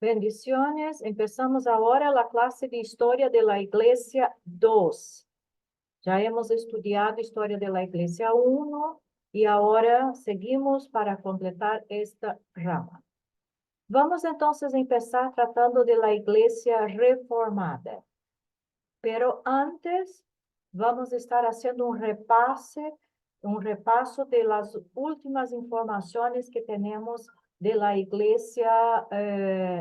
Bendiciones. Empezamos ahora la clase de Historia de la Iglesia 2. Ya hemos estudiado Historia de la Iglesia 1 y ahora seguimos para completar esta rama. Vamos entonces a empezar tratando de la Iglesia Reformada. Pero antes vamos a estar haciendo un repaso de las últimas informaciones que tenemos de la iglesia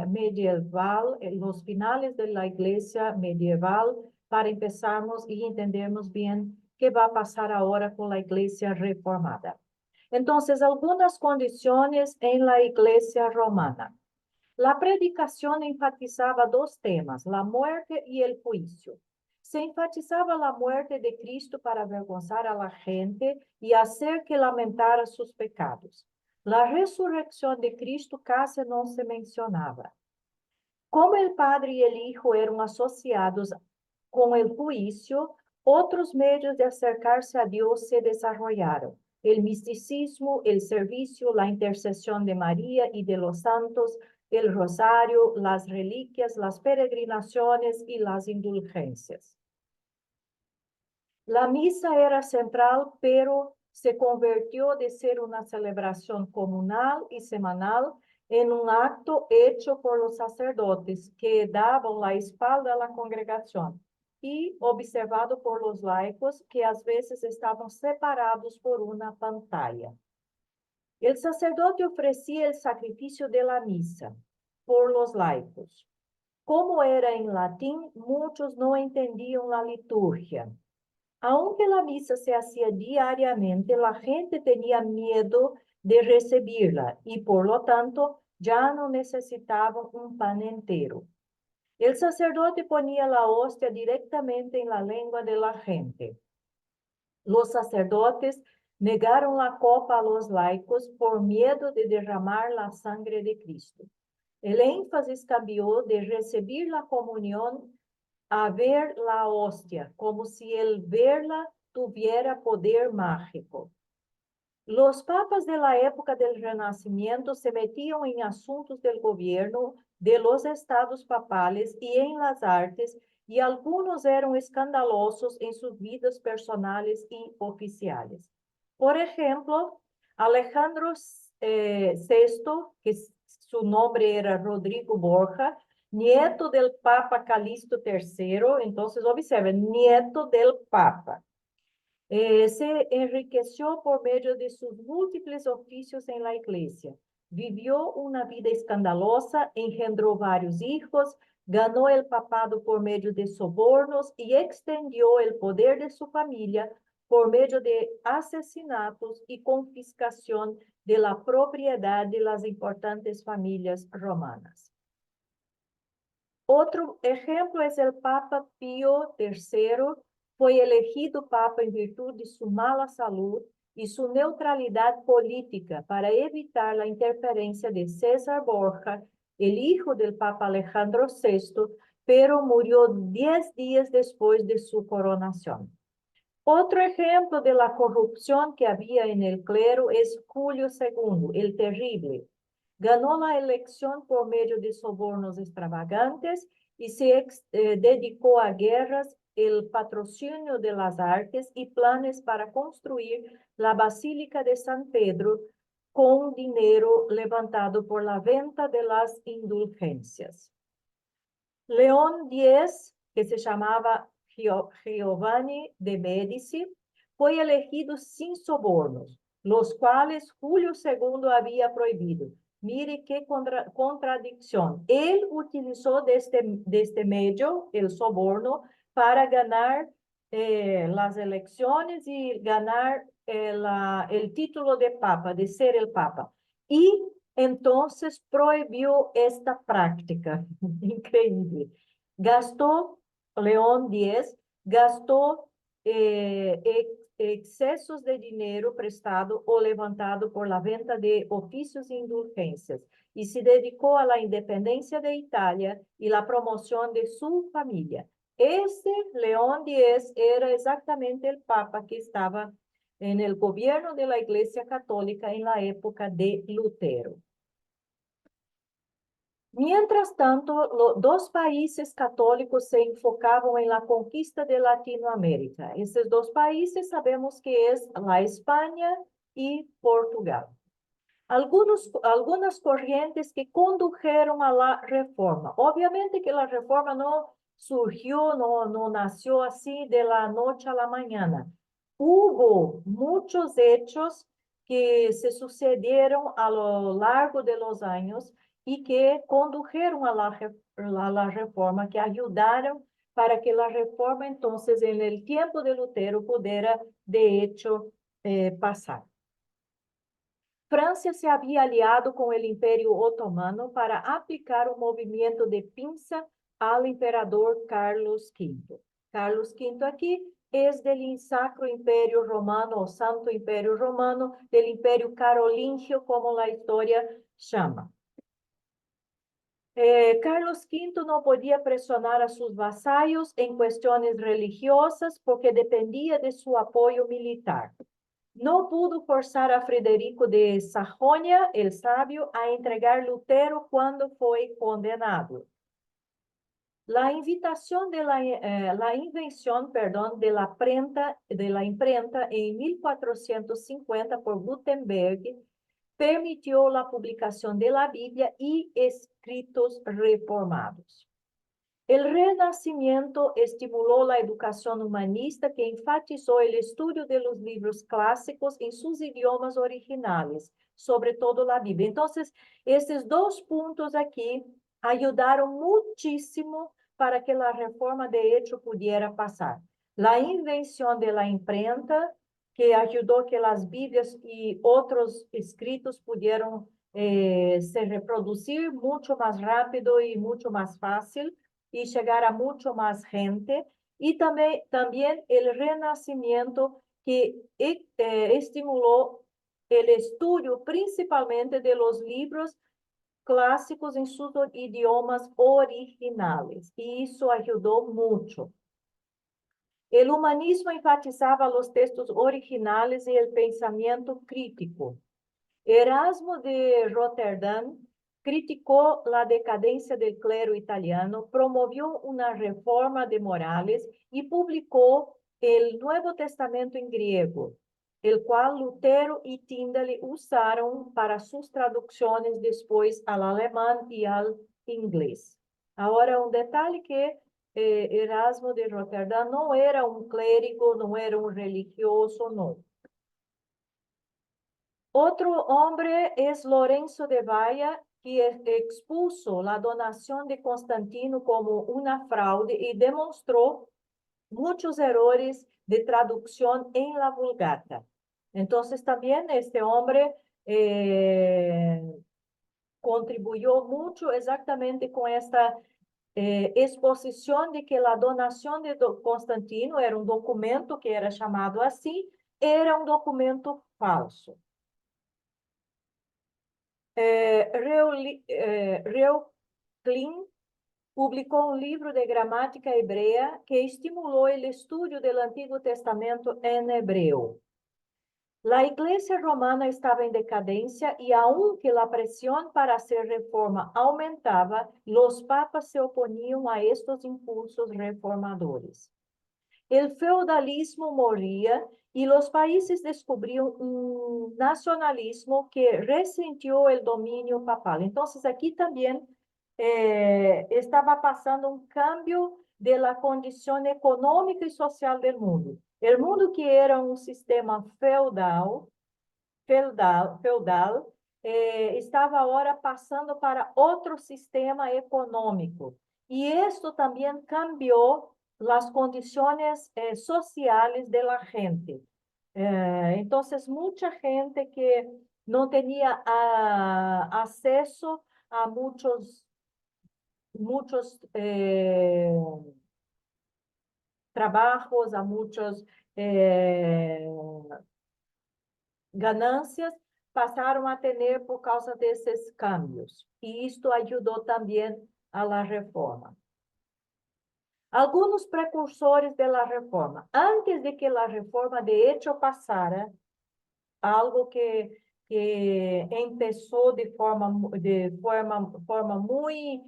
medieval, en los finales de la iglesia medieval, para empezarmos y entendermos bien qué va a pasar ahora con la iglesia reformada. Entonces, algunas condiciones en la iglesia romana. La predicación enfatizaba dos temas, la muerte y el juicio. Se enfatizaba la muerte de Cristo para avergonzar a la gente y hacer que lamentara sus pecados. La resurrección de Cristo casi no se mencionaba. Como el Padre y el Hijo eran asociados con el juicio, otros medios de acercarse a Dios se desarrollaron. El misticismo, el servicio, la intercesión de María y de los santos, el rosario, las reliquias, las peregrinaciones y las indulgencias. La misa era central, pero se convirtió de ser una celebración comunal y semanal en un acto hecho por los sacerdotes que daban la espalda a la congregación y observado por los laicos que a veces estaban separados por una pantalla. El sacerdote ofrecía el sacrificio de la misa por los laicos. Como era en latín, muchos no entendían la liturgia. Aunque la misa se hacía diariamente, la gente tenía miedo de recibirla y por lo tanto ya no necesitaban un pan entero. El sacerdote ponía la hostia directamente en la lengua de la gente. Los sacerdotes negaron la copa a los laicos por miedo de derramar la sangre de Cristo. El énfasis cambió de recibir la comunión a ver la hostia, como si el verla tuviera poder mágico. Los papas de la época del Renacimiento se metían en asuntos del gobierno, de los estados papales y en las artes, y algunos eran escandalosos en sus vidas personales y oficiales. Por ejemplo, Alejandro VI, que su nombre era Rodrigo Borja, nieto del Papa Calixto III, entonces observen, nieto del Papa. Se enriqueció por medio de sus múltiples oficios en la iglesia. Vivió una vida escandalosa, engendró varios hijos, ganó el papado por medio de sobornos y extendió el poder de su familia por medio de asesinatos y confiscación de la propiedad de las importantes familias romanas. Otro ejemplo es el Papa Pío III, fue elegido Papa en virtud de su mala salud y su neutralidad política para evitar la interferencia de César Borja, el hijo del Papa Alejandro VI, pero murió 10 días después de su coronación. Otro ejemplo de la corrupción que había en el clero es Julio II, el Terrible. Ganó la elección por medio de sobornos extravagantes y se dedicó a guerras, el patrocinio de las artes y planes para construir la Basílica de San Pedro con dinero levantado por la venta de las indulgencias. León X, que se llamaba Giovanni de Medici, fue elegido sin sobornos, los cuales Julio II había prohibido. Mire qué contradicción. Él utilizó de este medio, el soborno, para ganar las elecciones y ganar el título de papa, de ser el papa. Y entonces prohibió esta práctica. Increíble. Gastó, León X, gastó excesos de dinero prestado o levantado por la venta de oficios e indulgencias y se dedicó a la independencia de Italia y la promoción de su familia. Este León X era exactamente el papa que estaba en el gobierno de la Iglesia Católica en la época de Lutero. Mientras tanto, dos países católicos se enfocaban en la conquista de Latinoamérica. Estos dos países sabemos que es la España y Portugal. Algunas corrientes que condujeron a la reforma. Obviamente que la reforma no surgió, no nació así de la noche a la mañana. Hubo muchos hechos que se sucedieron a lo largo de los años y que condujeron a la reforma, que ayudaron para que la reforma entonces en el tiempo de Lutero pudiera de hecho pasar. Francia se había aliado con el Imperio Otomano para aplicar un movimiento de pinza al emperador Carlos V. Carlos V aquí es del Sacro Imperio Romano o Santo Imperio Romano, del Imperio Carolingio, como la historia llama. Carlos V no podía presionar a sus vasallos en cuestiones religiosas porque dependía de su apoyo militar. No pudo forzar a Frederico de Sajonia, el sabio, a entregar Lutero cuando fue condenado. La invención de la imprenta en 1450 por Gutenberg permitió la publicación de la Biblia y escritos reformados. El Renacimiento estimuló la educación humanista que enfatizó el estudio de los libros clásicos en sus idiomas originales, sobre todo la Biblia. Entonces, estos dos puntos aquí ayudaron muchísimo para que la reforma de hecho pudiera pasar. La invención de la imprenta, que ayudó a que las Biblias y otros escritos pudieran se reproducir mucho más rápido y mucho más fácil, y llegar a mucho más gente, y también el Renacimiento que estimuló el estudio principalmente de los libros clásicos en sus idiomas originales, y eso ayudó mucho. El humanismo enfatizaba los textos originales y el pensamiento crítico. Erasmo de Rotterdam criticó la decadencia del clero italiano, promovió una reforma de morales y publicó el Nuevo Testamento en griego, el cual Lutero y Tyndale usaron para sus traducciones después al alemán y al inglés. Ahora, un detalle que Erasmo de Rotterdam no era un clérigo, no era un religioso, no. Otro hombre es Lorenzo de Valla, que expuso la donación de Constantino como una fraude y demostró muchos errores de traducción en la Vulgata. Entonces también este hombre contribuyó mucho exactamente con esta exposición de que la donación de Constantino era un documento que era llamado así, era un documento falso. Reuchlin publicó un libro de gramática hebrea que estimuló el estudio del Antiguo Testamento en hebreo. La Iglesia romana estaba en decadencia y aunque la presión para hacer reforma aumentaba, los papas se oponían a estos impulsos reformadores. El feudalismo moría y los países descubrieron un nacionalismo que resintió el dominio papal. Entonces, aquí también estaba pasando un cambio de la condición económica y social del mundo. El mundo que era un sistema feudal, estava agora passando para outro sistema econômico. E isto também cambiou as condições sociais de la gente. Então, muita gente que não tinha acesso a muitos trabalhos, a muitos ganâncias, passaram a ter por causa desses cambios. E isto ajudou também a la reforma. Alguns precursores de la reforma. Antes de que la reforma de hecho pasara, algo que que empezó de forma muy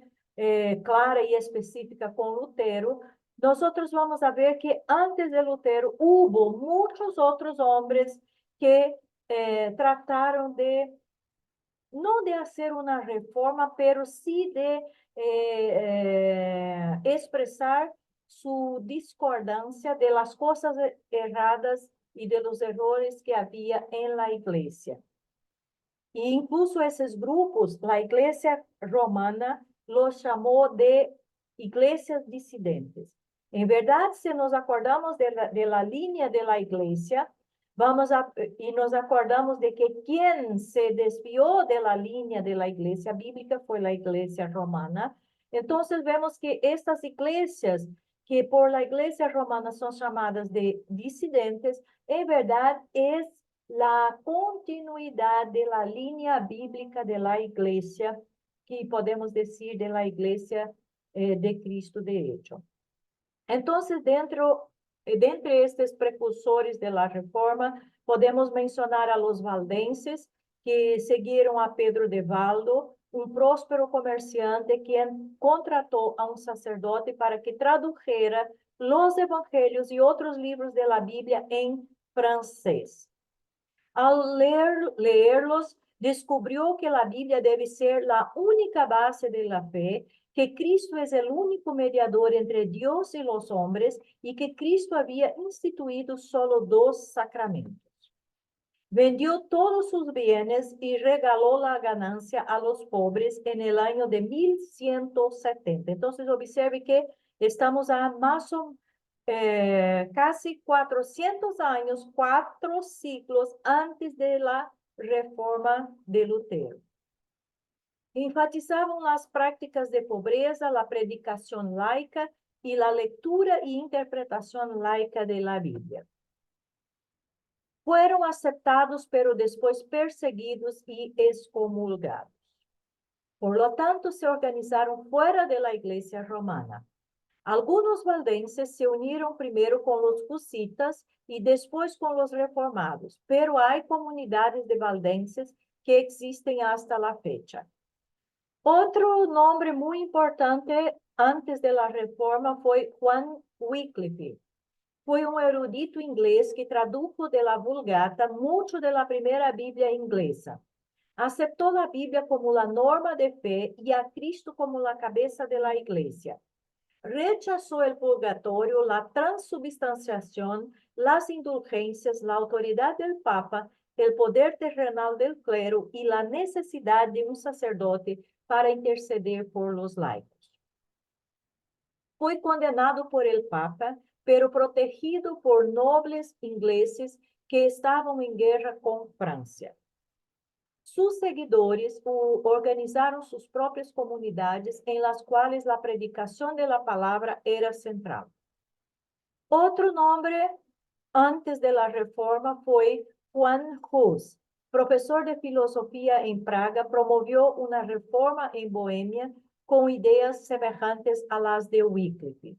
clara y específica con Lutero, nosotros vamos a ver que antes de Lutero hubo muchos otros hombres que trataron de, no de hacer una reforma, pero sí de expresar su discordancia de las cosas erradas y de los errores que había en la iglesia. E incluso esses grupos, a Igreja Romana los chamou de iglesias dissidentes. Em verdade, se nos acordamos de la línea de la iglesia, y nos acordamos de que quien se desvió de la línea de la iglesia bíblica fue la iglesia romana. Entonces vemos que estas iglesias que por la iglesia romana son llamadas de disidentes, en verdad es la continuidad de la línea bíblica de la iglesia, que podemos decir de la iglesia de Cristo de hecho. Entonces, dentre estes precursores de la reforma, podemos mencionar a los valdenses, que seguiram a Pedro de Valdo, um próspero comerciante quien contratou a um sacerdote para que tradujera los evangelios e outros livros de la Bíblia em francês. Al leerlos, descubrió que la Biblia debe ser la única base de la fe, que Cristo es el único mediador entre Dios y los hombres y que Cristo había instituido solo 2 sacramentos. Vendió todos sus bienes y regaló la ganancia a los pobres en el año de 1170. Entonces, observe que estamos a más o casi 400 años, 4 siglos antes de la reforma de Lutero. Enfatizaban las prácticas de pobreza, la predicación laica y la lectura y interpretación laica de la Biblia. Fueron aceptados, pero después perseguidos y excomulgados. Por lo tanto, se organizaron fuera de la iglesia romana. Algunos valdenses se unieron primero con los husitas y después con los reformados, pero hay comunidades de valdenses que existen hasta la fecha. Otro nombre muy importante antes de la reforma fue Juan Wycliffe. Foi um erudito inglês que tradujo de la Vulgata mucho de la primera Biblia inglesa. Aceptó la Biblia como la norma de fe y a Cristo como la cabeza de la iglesia. Rechazó el purgatorio, la transubstanciación, las indulgencias, la autoridad del Papa, el poder terrenal del clero y la necesidad de un sacerdote para interceder por los laicos. Fue condenado por el Papa, pero protegido por nobles ingleses que estaban en guerra con Francia. Sus seguidores organizaron sus propias comunidades en las cuales la predicación de la palabra era central. Otro nombre antes de la reforma fue Juan Hus, profesor de filosofía en Praga, promovió una reforma en Bohemia con ideas semejantes a las de Wycliffe.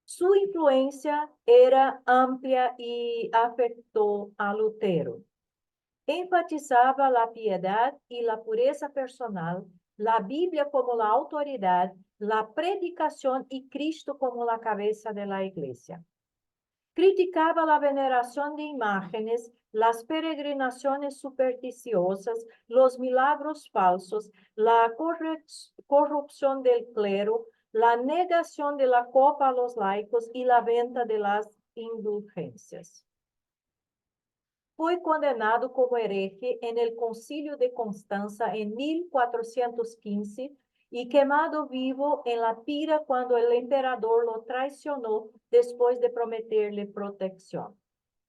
Su influencia era amplia y afectó a Lutero. Enfatizaba la piedad y la pureza personal, la Biblia como la autoridad, la predicación y Cristo como la cabeza de la iglesia. Criticaba la veneración de imágenes, las peregrinaciones supersticiosas, los milagros falsos, la corrupción del clero, la negación de la copa a los laicos y la venta de las indulgencias. Fue condenado como hereje en el Concilio de Constanza en 1415 y quemado vivo en la pira cuando el emperador lo traicionó después de prometerle protección.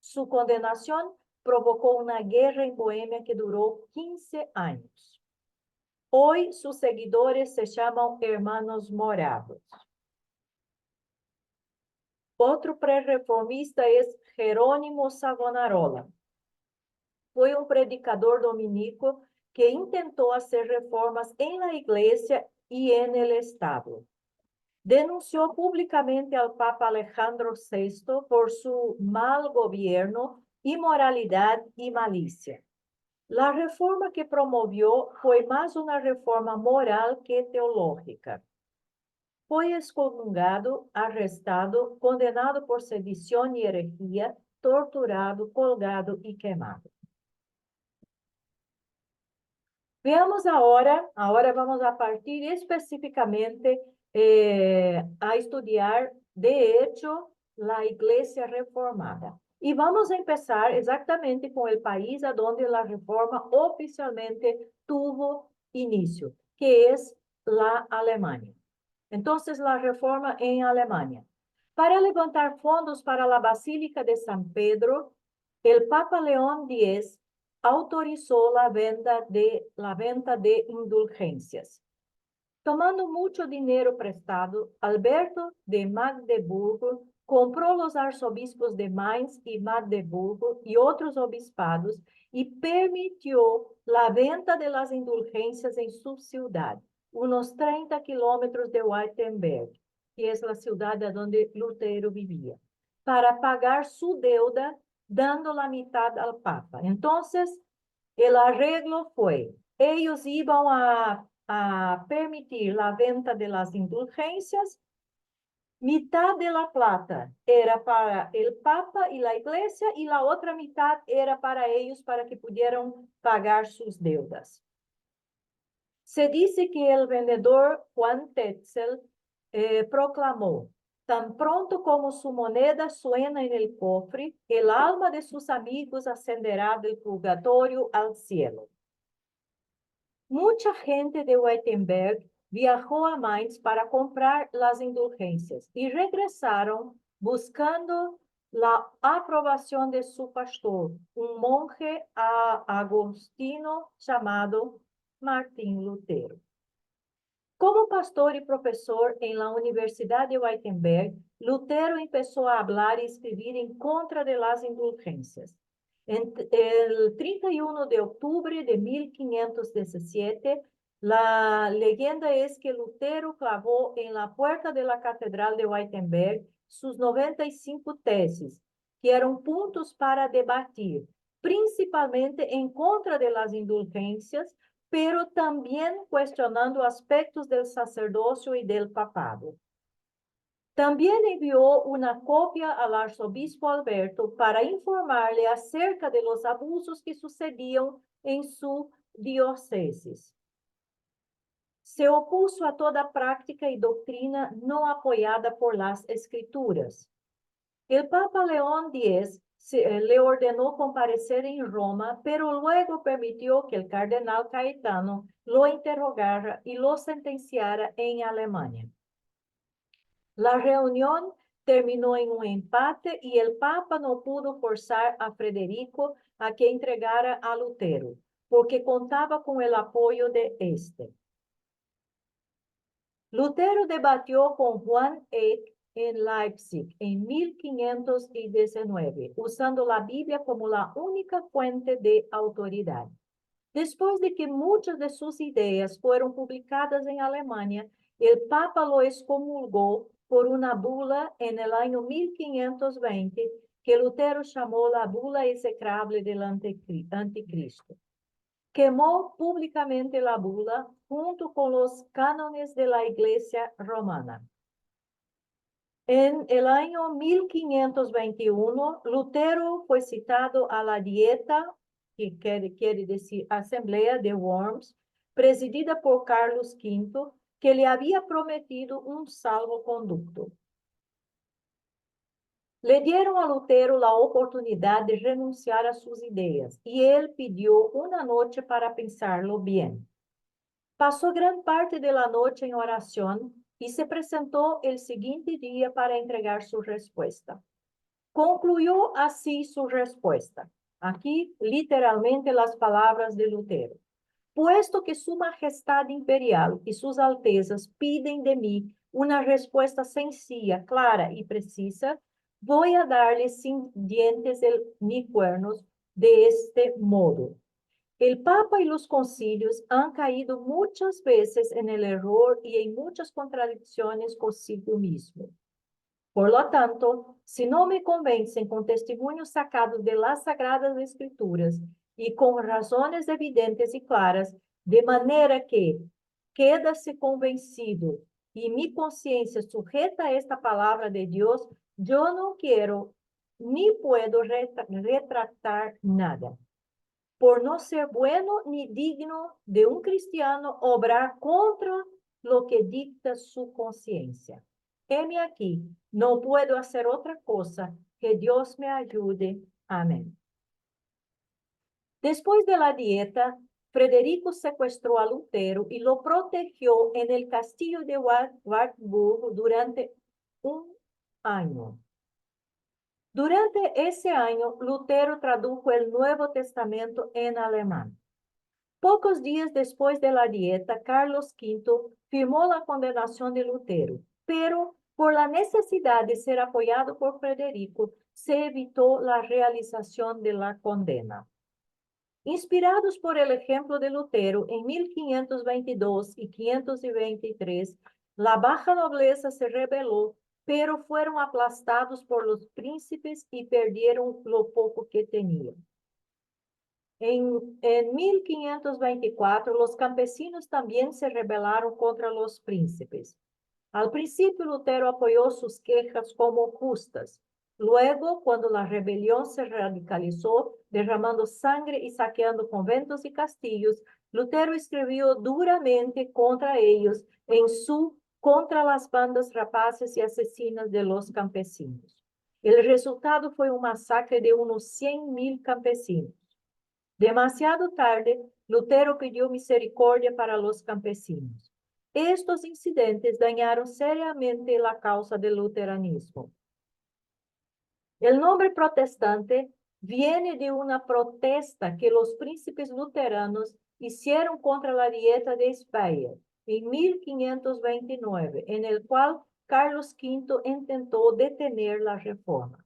Su condenación provocó una guerra en Bohemia que duró 15 años. Hoy sus seguidores se llaman hermanos moravos. Otro prerreformista es Jerónimo Savonarola. Fue un predicador dominico que intentó hacer reformas en la iglesia y en el Estado. Denunció públicamente al Papa Alejandro VI por su mal gobierno, inmoralidad y malicia. La reforma que promovió fue más una reforma moral que teológica. Fue excomungado, arrestado, condenado por sedición y herejía, torturado, colgado y quemado. Veamos ahora vamos a partir específicamente a estudiar, de hecho, la Iglesia Reformada. Y vamos a empezar exactamente con el país a donde la reforma oficialmente tuvo inicio, que es la Alemania. Entonces, la reforma en Alemania. Para levantar fondos para la Basílica de San Pedro, el Papa León X autorizó la venta de indulgencias. Tomando mucho dinero prestado, Alberto de Magdeburgo compró los arzobispos de Mainz y Magdeburgo y otros obispados y permitió la venta de las indulgencias en su ciudad, unos 30 kilómetros de Wittenberg, que es la ciudad donde Lutero vivía, para pagar su deuda, dando la mitad al Papa. Entonces, el arreglo fue, ellos iban a permitir la venta de las indulgencias, mitad de la plata era para el Papa y la Iglesia y la otra mitad era para ellos para que pudieran pagar sus deudas. Se dice que el vendedor Juan Tetzel proclamó: tan pronto como su moneda suena en el cofre, el alma de sus amigos ascenderá del purgatorio al cielo. Mucha gente de Wittenberg viajó a Mainz para comprar las indulgencias y regresaron buscando la aprobación de su pastor, un monje agostino llamado Martín Lutero. Como pastor y profesor en la Universidad de Wittenberg, Lutero empezó a hablar y escribir en contra de las indulgencias. El 31 de octubre de 1517, la leyenda es que Lutero clavó en la puerta de la Catedral de Wittenberg sus 95 tesis, que eran puntos para debatir, principalmente en contra de las indulgencias, pero también cuestionando aspectos del sacerdocio y del papado. También envió una copia al arzobispo Alberto para informarle acerca de los abusos que sucedían en su diócesis. Se opuso a toda práctica y doctrina no apoyada por las escrituras. El Papa León X le ordenó comparecer en Roma, pero luego permitió que el cardenal Caetano lo interrogara y lo sentenciara en Alemania. La reunión terminó en un empate y el Papa no pudo forzar a Federico a que entregara a Lutero, porque contaba con el apoyo de este. Lutero debatió con Juan Eck en Leipzig en 1519, usando la Biblia como la única fuente de autoridad. Después de que muchas de sus ideas fueron publicadas en Alemania, el Papa lo excomulgó por una bula en el año 1520, que Lutero llamó la bula execrable del anticristo. Quemó públicamente la bula junto con los cánones de la Iglesia romana. En el año 1521, Lutero fue citado a la Dieta, que quiere decir Asamblea de Worms, presidida por Carlos V, que le había prometido un salvoconducto. Le dieron a Lutero la oportunidad de renunciar a sus ideas y él pidió una noche para pensarlo bien. Pasó gran parte de la noche en oración y se presentó el siguiente día para entregar su respuesta. Concluyó así su respuesta. Aquí literalmente las palabras de Lutero. Puesto que su majestad imperial y sus altezas piden de mí una respuesta sencilla, clara y precisa, voy a darles sin dientes ni cuernos de este modo. El Papa y los concilios han caído muchas veces en el error y en muchas contradicciones consigo mismo. Por lo tanto, si no me convencen con testimonios sacados de las Sagradas Escrituras y con razones evidentes y claras, de manera que quédase convencido y mi conciencia sujeta a esta palabra de Dios, yo no quiero ni puedo retractar nada. Por no ser bueno ni digno de un cristiano obrar contra lo que dicta su conciencia. Heme aquí, no puedo hacer otra cosa, que Dios me ayude. Amén. Después de la dieta, Frederico secuestró a Lutero y lo protegió en el castillo de Wartburg durante un año. Durante ese año, Lutero tradujo el Nuevo Testamento en alemán. Pocos días después de la dieta, Carlos V firmó la condenación de Lutero, pero por la necesidad de ser apoyado por Frederico, se evitó la realización de la condena. Inspirados por el ejemplo de Lutero, en 1522 y 523, la baja nobleza se rebeló, pero fueron aplastados por los príncipes y perdieron lo poco que tenían. En 1524, los campesinos también se rebelaron contra los príncipes. Al principio, Lutero apoyó sus quejas como justas. Luego, cuando la rebelión se radicalizó, derramando sangre y saqueando conventos y castillos, Lutero escribió duramente contra ellos en su Contra las bandas rapaces y asesinas de los campesinos. El resultado fue un masacre de unos 100,000 campesinos. Demasiado tarde, Lutero pidió misericordia para los campesinos. Estos incidentes dañaron seriamente la causa del luteranismo. El nombre protestante viene de una protesta que los príncipes luteranos hicieron contra la dieta de Speyer en 1529, en el cual Carlos V intentó detener la reforma.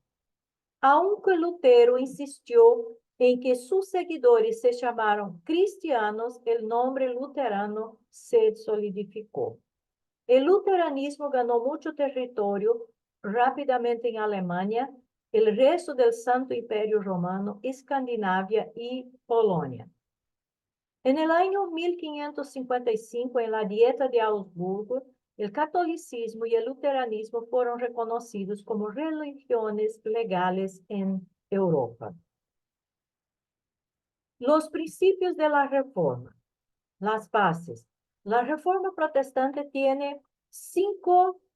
Aunque Lutero insistió en que sus seguidores se llamaron cristianos, el nombre luterano se solidificó. El luteranismo ganó mucho territorio rápidamente en Alemania, el resto del Santo Imperio Romano, Escandinavia y Polonia. En el año 1555, en la Dieta de Augsburgo, el catolicismo y el luteranismo fueron reconocidos como religiones legales en Europa. Los principios de la reforma, las bases. La reforma protestante tiene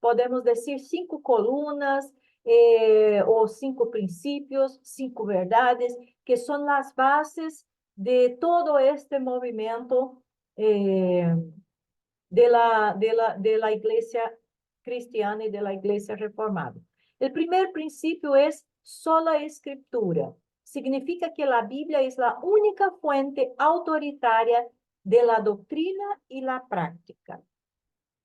podemos decir, 5 columnas o 5 principios, 5 verdades, que son las bases de todo este movimiento de la iglesia cristiana y de la iglesia reformada. El primer principio es sola escritura. Significa que la Biblia es la única fuente autoritaria de la doctrina y la práctica.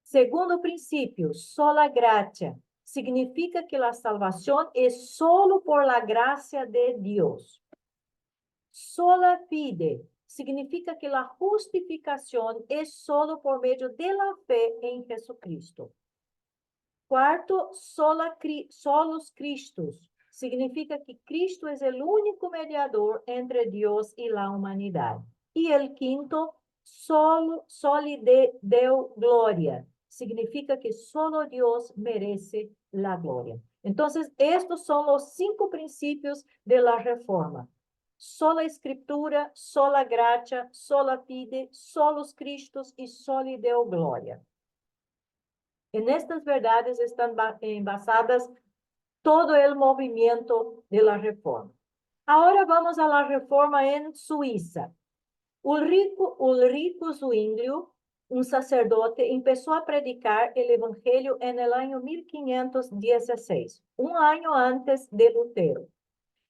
Segundo principio, sola gratia. Significa que la salvación es solo por la gracia de Dios. Sola fide significa que la justificación es solo por medio de la fe en Jesucristo. Cuarto, solos Christus. Significa que Cristo es el único mediador entre Dios y la humanidad. Y el quinto, soli Deo gloria. Significa que solo Dios merece la gloria. Entonces, estos son los 5 principios de la reforma. Sola escritura, sola gracia, sola fide, solos Christus y soli Deo gloria. En estas verdades están basadas todo el movimiento de la reforma. Ahora vamos a la reforma en Suiza. Ulrico Zwinglio, un sacerdote, empezó a predicar el evangelio en el año 1516, un año antes de Lutero.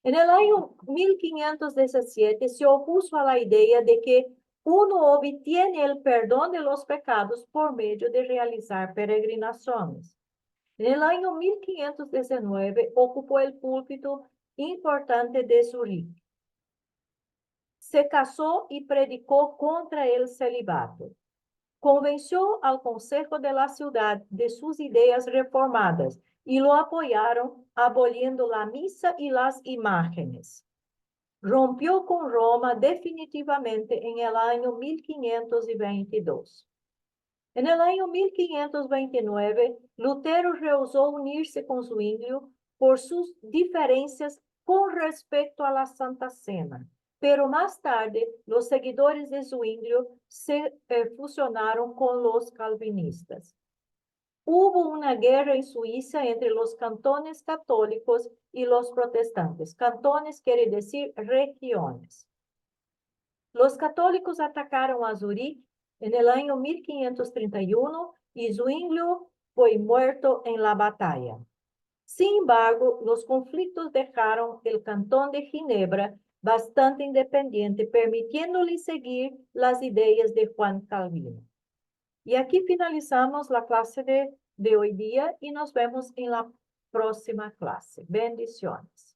En el año 1517 se opuso a la idea de que uno obtiene el perdón de los pecados por medio de realizar peregrinaciones. En el año 1519 ocupó el púlpito importante de Zurich. Se casó y predicó contra el celibato. Convenció al consejo de la ciudad de sus ideas reformadas y lo apoyaron aboliendo la misa y las imágenes. Rompió con Roma definitivamente en el año 1522. En el año 1529, Lutero rehusó unirse con Zwinglio por sus diferencias con respecto a la Santa Cena, pero más tarde los seguidores de Zwinglio se fusionaron con los calvinistas. Hubo una guerra en Suiza entre los cantones católicos y los protestantes. Cantones quiere decir regiones. Los católicos atacaron a Zurich en el año 1531 y Zwinglio fue muerto en la batalla. Sin embargo, los conflictos dejaron el cantón de Ginebra bastante independiente, permitiéndole seguir las ideas de Juan Calvino. Y aquí finalizamos la clase de hoy día y nos vemos en la próxima clase. Bendiciones.